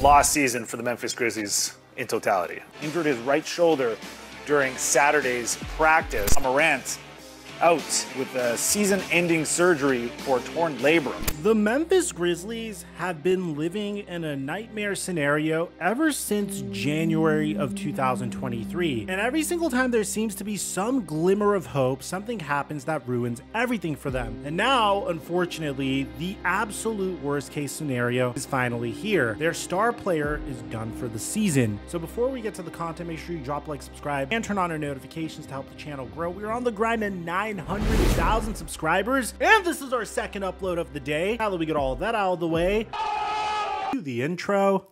lost season for the Memphis Grizzlies in totality. Injured his right shoulder during Saturday's practice. Morant out with a season-ending surgery for torn labrum. The Memphis Grizzlies have been living in a nightmare scenario ever since January of 2023. And every single time there seems to be some glimmer of hope, something happens that ruins everything for them. And now, unfortunately, the absolute worst case scenario is finally here. Their star player is done for the season. So before we get to the content, make sure you drop a like, subscribe, and turn on our notifications to help the channel grow. We're on the grind to 900,000 subscribers, and this is our second upload of the day. Now that we get all of that out of the way, do the intro.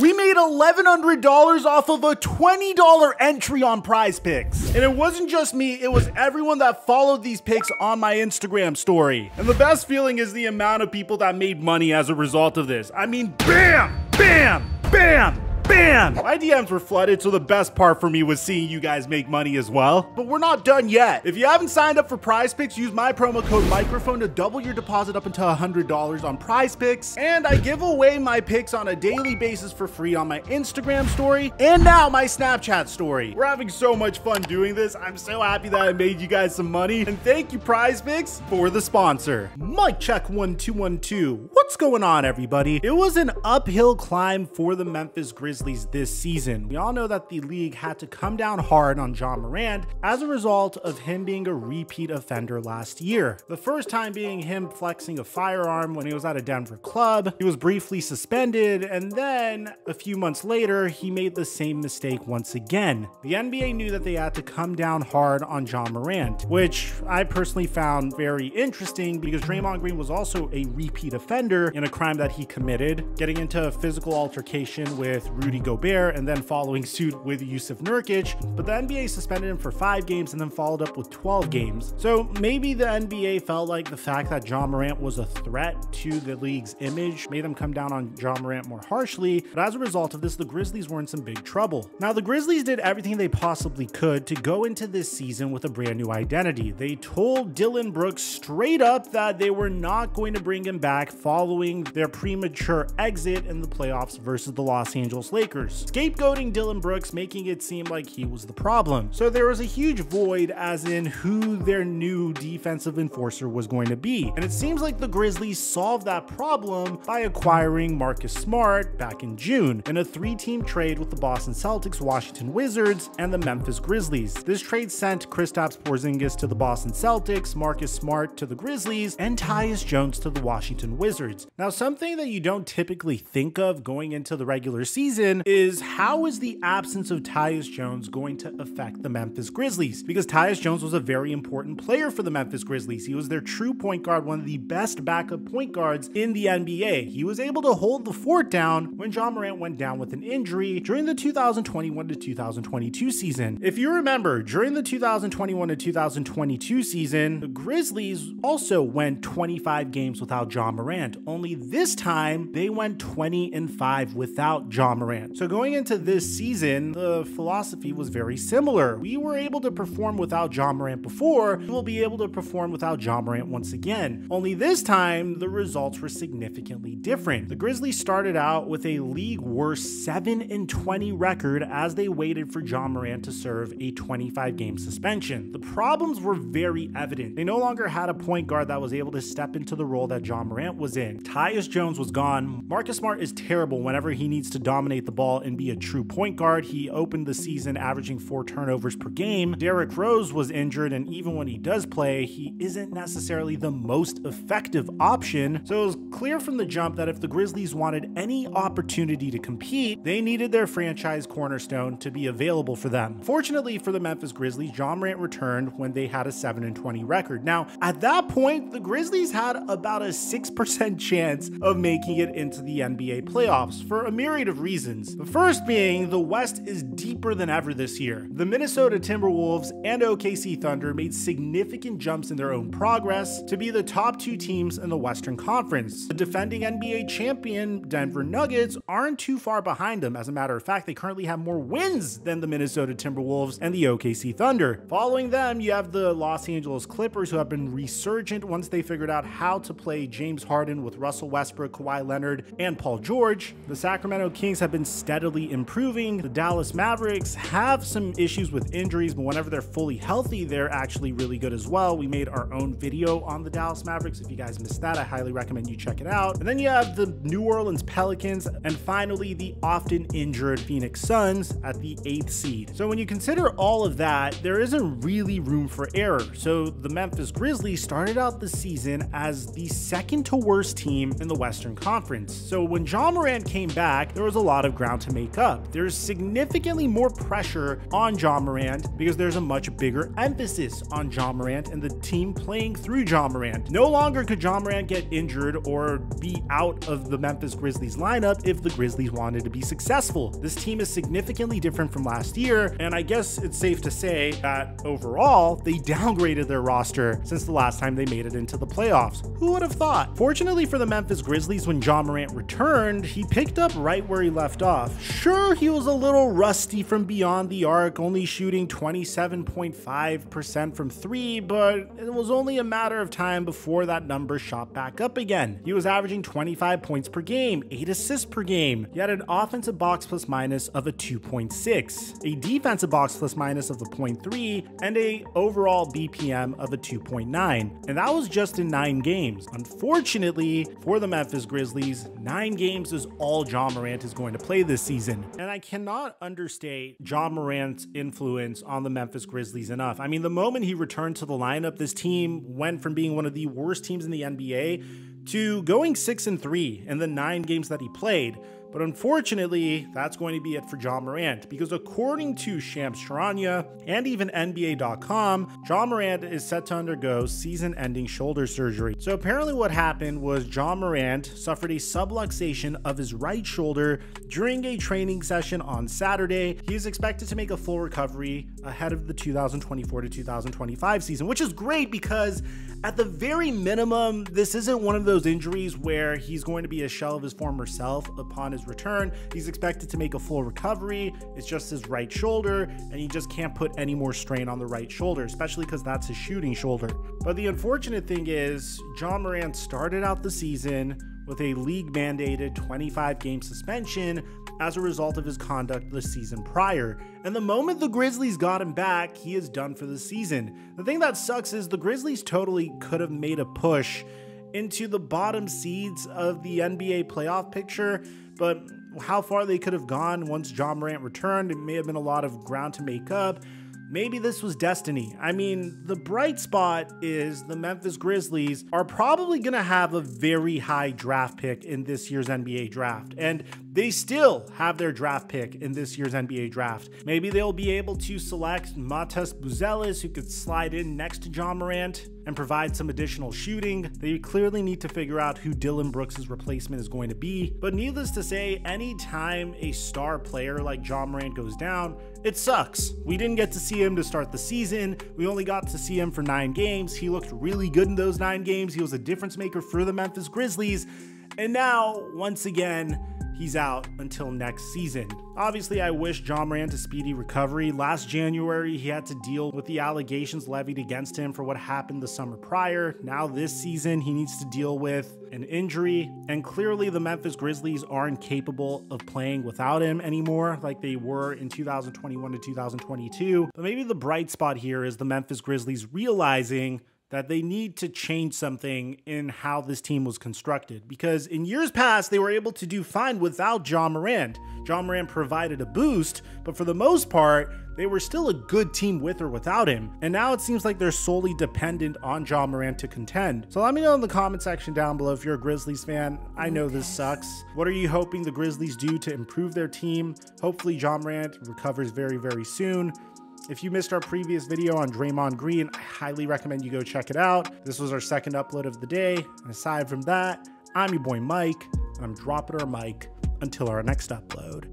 We made $1,100 off of a $20 entry on Prize Picks. And it wasn't just me, it was everyone that followed these picks on my Instagram story. And the best feeling is the amount of people that made money as a result of this. I mean, bam, bam, bam, bam! My DMs were flooded, so the best part for me was seeing you guys make money as well. But we're not done yet. If you haven't signed up for Prize Picks, use my promo code microphone to double your deposit up until $100 on Prize Picks. And I give away my picks on a daily basis for free on my Instagram story and now my Snapchat story. We're having so much fun doing this. I'm so happy that I made you guys some money. And thank you, Prize Picks, for the sponsor. Mic check 1 2 1 2. What's going on, everybody? It was an uphill climb for the Memphis Grizzlies this season. We all know that the league had to come down hard on Ja Morant as a result of him being a repeat offender last year. The first time being him flexing a firearm when he was at a Denver club. He was briefly suspended, and then a few months later, he made the same mistake once again. The NBA knew that they had to come down hard on Ja Morant, which I personally found very interesting because Draymond Green was also a repeat offender in a crime that he committed, getting into a physical altercation with Rudy Gobert and then following suit with Yusuf Nurkic, but the NBA suspended him for 5 games and then followed up with 12 games. So maybe the NBA felt like the fact that Ja Morant was a threat to the league's image made them come down on Ja Morant more harshly, but as a result of this, the Grizzlies were in some big trouble. Now, the Grizzlies did everything they possibly could to go into this season with a brand new identity. They told Dillon Brooks straight up that they were not going to bring him back following their premature exit in the playoffs versus the Los Angeles Lakers, scapegoating Dillon Brooks, making it seem like he was the problem. So there was a huge void as in who their new defensive enforcer was going to be. And it seems like the Grizzlies solved that problem by acquiring Marcus Smart back in June in a 3-team trade with the Boston Celtics, Washington Wizards, and the Memphis Grizzlies. This trade sent Kristaps Porzingis to the Boston Celtics, Marcus Smart to the Grizzlies, and Tyus Jones to the Washington Wizards. Now, something that you don't typically think of going into the regular season is how is the absence of Tyus Jones going to affect the Memphis Grizzlies? Because Tyus Jones was a very important player for the Memphis Grizzlies. He was their true point guard, one of the best backup point guards in the NBA. He was able to hold the fort down when Ja Morant went down with an injury during the 2021 to 2022 season. If you remember, during the 2021 to 2022 season, the Grizzlies also went 25 games without Ja Morant. Only this time, they went 20-5 without Ja Morant. So going into this season, the philosophy was very similar. We were able to perform without Ja Morant before, we will be able to perform without Ja Morant once again. Only this time, the results were significantly different. The Grizzlies started out with a league worst 7-20 record as they waited for Ja Morant to serve a 25-game suspension. The problems were very evident. They no longer had a point guard that was able to step into the role that Ja Morant was in. Tyus Jones was gone. Marcus Smart is terrible whenever he needs to dominate the ball and be a true point guard. He opened the season averaging 4 turnovers per game. Derrick Rose was injured, and even when he does play, he isn't necessarily the most effective option. So it was clear from the jump that if the Grizzlies wanted any opportunity to compete, they needed their franchise cornerstone to be available for them. Fortunately for the Memphis Grizzlies, Ja Morant returned when they had a 7-20 record. Now, at that point, the Grizzlies had about a 6% chance of making it into the NBA playoffs for a myriad of reasons. reasons. The first being the West is deeper than ever this year. The Minnesota Timberwolves and OKC Thunder made significant jumps in their own progress to be the top two teams in the Western Conference. The defending NBA champion Denver Nuggets aren't too far behind them. As a matter of fact, they currently have more wins than the Minnesota Timberwolves and the OKC Thunder. Following them, you have the Los Angeles Clippers, who have been resurgent once they figured out how to play James Harden with Russell Westbrook, Kawhi Leonard, and Paul George. The Sacramento Kings have been steadily improving. The Dallas Mavericks have some issues with injuries, but whenever they're fully healthy, they're actually really good as well. We made our own video on the Dallas Mavericks. If you guys missed that, I highly recommend you check it out. And then you have the New Orleans Pelicans, and finally the often injured Phoenix Suns at the 8th seed. So when you consider all of that, there isn't really room for error. So the Memphis Grizzlies started out the season as the second to worst team in the Western Conference. So when Ja Morant came back, there was a lot of ground to make up. There's significantly more pressure on Ja Morant because there's a much bigger emphasis on Ja Morant and the team playing through Ja Morant. No longer could Ja Morant get injured or be out of the Memphis Grizzlies lineup if the Grizzlies wanted to be successful. This team is significantly different from last year, and I guess it's safe to say that overall, they downgraded their roster since the last time they made it into the playoffs. Who would have thought? Fortunately for the Memphis Grizzlies, when Ja Morant returned, he picked up right where he left off. Sure, he was a little rusty from beyond the arc, only shooting 27.5% from three, but it was only a matter of time before that number shot back up again. He was averaging 25 points per game, 8 assists per game. He had an offensive box plus minus of a 2.6, a defensive box plus minus of a 0.3, and a overall BPM of a 2.9. And that was just in 9 games. Unfortunately for the Memphis Grizzlies, 9 games is all Ja Morant is going to play this season. And I cannot understate Ja Morant's influence on the Memphis Grizzlies enough. I mean, the moment he returned to the lineup, this team went from being one of the worst teams in the NBA to going 6-3 in the 9 games that he played. But unfortunately, that's going to be it for Ja Morant, because according to Shams Charania and even NBA.com, Ja Morant is set to undergo season-ending shoulder surgery. So apparently what happened was Ja Morant suffered a subluxation of his right shoulder during a training session on Saturday. He is expected to make a full recovery ahead of the 2024 to 2025 season, which is great because at the very minimum, this isn't one of those injuries where he's going to be a shell of his former self upon his return. He's expected to make a full recovery. It's just his right shoulder, and he just can't put any more strain on the right shoulder, especially because that's his shooting shoulder. But the unfortunate thing is, Ja Morant started out the season with a league-mandated 25-game suspension as a result of his conduct the season prior. And the moment the Grizzlies got him back, he is done for the season. The thing that sucks is the Grizzlies totally could have made a push into the bottom seeds of the NBA playoff picture, but how far they could have gone once Ja Morant returned, it may have been a lot of ground to make up. Maybe this was destiny. I mean, the bright spot is the Memphis Grizzlies are probably going to have a very high draft pick in this year's NBA draft, and they still have their draft pick in this year's NBA draft. Maybe they'll be able to select Matas Buzelis, who could slide in next to Ja Morant and provide some additional shooting. They clearly need to figure out who Dylan Brooks' replacement is going to be. But needless to say, anytime a star player like Ja Morant goes down, it sucks. We didn't get to see him to start the season. We only got to see him for 9 games. He looked really good in those 9 games. He was a difference maker for the Memphis Grizzlies. And now, once again, he's out until next season. Obviously, I wish Ja Morant a speedy recovery. Last January, he had to deal with the allegations levied against him for what happened the summer prior. Now this season, he needs to deal with an injury, and clearly the Memphis Grizzlies aren't capable of playing without him anymore like they were in 2021 to 2022. But maybe the bright spot here is the Memphis Grizzlies realizing that they need to change something in how this team was constructed, because in years past, they were able to do fine without Ja Morant. Ja Morant provided a boost, but for the most part, they were still a good team with or without him. And now it seems like they're solely dependent on Ja Morant to contend. So let me know in the comment section down below if you're a Grizzlies fan. I know this sucks. What are you hoping the Grizzlies do to improve their team? Hopefully Ja Morant recovers very, very soon. If you missed our previous video on Draymond Green, I highly recommend you go check it out. This was our second upload of the day. And aside from that, I'm your boy Mike, and I'm dropping our mic until our next upload.